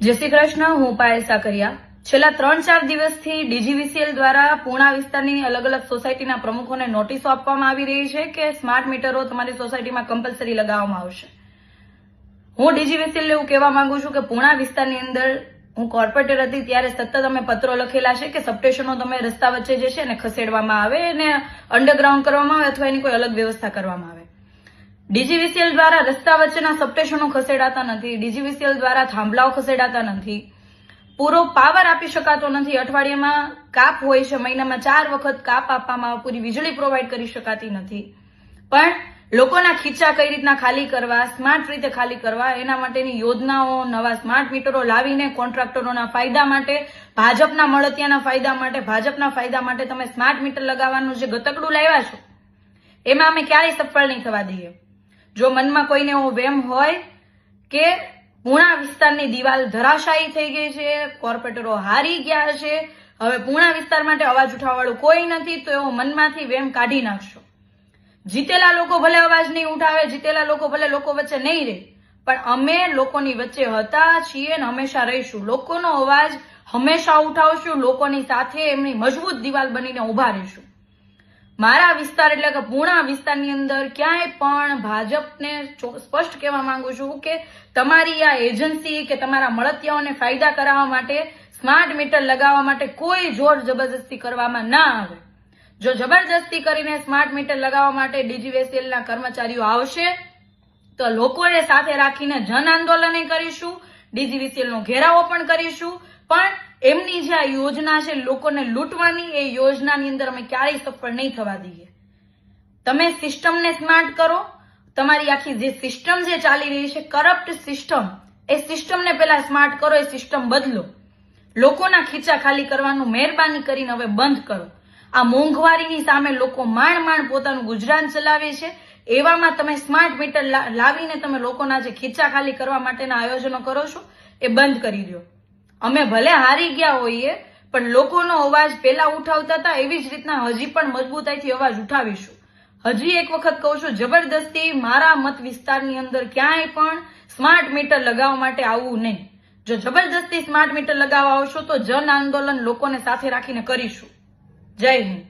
જય શ્રી કૃષ્ણ. હું પાયલ સાકરિયા. છેલ્લા 3-4 દિવસથી ડીજીવીસીએલ દ્વારા પૂર્ણા વિસ્તારની અલગ અલગ સોસાયટીના પ્રમુખોને નોટિસો આપવામાં આવી રહી છે કે સ્માર્ટ મીટરો તમારી સોસાયટીમાં કમ્પલસરી લગાવવામાં આવશે. હું ડીજીવીસીએલ એવું કહેવા માંગુ છું કે પૂર્ણા વિસ્તારની અંદર હું કોર્પોરેટર હતી ત્યારે સતત અમે પત્રો લખેલા છે કે સબસ્ટેશનો તમે રસ્તા વચ્ચે જે છે ને ખસેડવામાં આવે અને અંડરગ્રાઉન્ડ કરવામાં આવે અથવા એની કોઈ અલગ વ્યવસ્થા કરવામાં આવે. ડીજીવીસીએલ દ્વારા રસ્તા વચ્ચેના સબસ્ટેશનો ખસેડાતા નથી, ડીજીવીસીએલ દ્વારા થાંભલાઓ ખસેડાતા નથી, પૂરો પાવર આપી શકાતો નથી, અઠવાડિયામાં કાપ હોય છે, મહિનામાં 4 વખત કાપ આપવામાં આવે, પૂરી વીજળી પ્રોવાઈડ કરી શકાતી નથી. પણ લોકોના ખીચા કઈ રીતના ખાલી કરવા, સ્માર્ટ રીતે ખાલી કરવા, એના માટેની યોજનાઓ, નવા સ્માર્ટ મીટરો લાવીને કોન્ટ્રાક્ટરોના ફાયદા માટે, ભાજપના મળતિયાના ફાયદા માટે, ભાજપના ફાયદા માટે તમે સ્માર્ટ મીટર લગાવવાનું જે ગતકડું લાવ્યા છો એમાં અમે ક્યારેય સફળ નહીં થવા દઈએ. જો મનમાં કોઈને એવો વેમ હોય કે પૂર્ણા વિસ્તારની દિવાલ ધરાશાયી થઈ ગઈ છે, કોર્પોરેટરો હારી ગયા છે, હવે પૂર્ણા વિસ્તાર માટે અવાજ ઉઠાવવાળું કોઈ નથી, તો એવો મનમાંથી વેમ કાઢી નાખશો. જીતેલા લોકો ભલે અવાજ નહીં ઉઠાવે, જીતેલા લોકો ભલે લોકો વચ્ચે નહીં રહે, પણ અમે લોકોની વચ્ચે હતા, છીએ ને હંમેશા રહીશું. લોકોનો અવાજ હંમેશા ઉઠાવશું, લોકોની સાથે એમની મજબૂત દિવાલ બનીને ઉભા રહીશું. મારા વિસ્તાર એટલે કે પૂર્ણા વિસ્તારની અંદર ક્યાંય પણ ભાજપને સ્પષ્ટ કહેવા માંગુ છું કે તમારી આ એજન્સી કે તમારા મળતિયાઓને ફાયદા કરાવવા માટે સ્માર્ટ મીટર લગાવવા માટે કોઈ જોર જબરજસ્તી કરવામાં ના આવે. જો જબરજસ્તી કરીને સ્માર્ટ મીટર લગાવવા માટે ડીજીવીસીએલના કર્મચારીઓ આવશે તો લોકોને સાથે રાખીને જન આંદોલન કરીશું, ડીજીવીસીએલનો ઘેરાવો પણ કરીશું, પણ એમની જે આ યોજના છે લોકોને લૂંટવાની, એ યોજનાની અંદર અમે ક્યારેય સફળ નહીં થવા દઈએ. તમે સિસ્ટમને સ્માર્ટ કરો, તમારી આખી જે સિસ્ટમ જે ચાલી રહી છે કરપ્ટ સિસ્ટમ, એ સિસ્ટમને પહેલા સ્માર્ટ કરો, એ સિસ્ટમ બદલો. લોકોના ખીચા ખાલી કરવાનું મહેરબાની કરીને હવે બંધ કરો. આ મોંઘવારીની સામે લોકો માંડ પોતાનું ગુજરાન ચલાવે છે, એવામાં તમે સ્માર્ટ મીટર લાવીને તમે લોકોના જે ખીચા ખાલી કરવા માટેના આયોજનો કરો છો એ બંધ કરી દો. અમે ભલે હારી ગયા હોઈએ પણ લોકોનો અવાજ પહેલા ઉઠાવતા હતા એવી જ રીતના હજી પણ મજબૂતાઈથી અવાજ ઉઠાવીશું. હજી એક વખત કહું છું, જબરદસ્તી મારા મત વિસ્તારની અંદર ક્યાંય પણ સ્માર્ટ મીટર લગાવવા માટે આવવું નહીં. જો જબરદસ્તી સ્માર્ટ મીટર લગાવવા આવશો તો જન આંદોલન લોકોને સાથે રાખીને કરીશું. જય હિન્દ.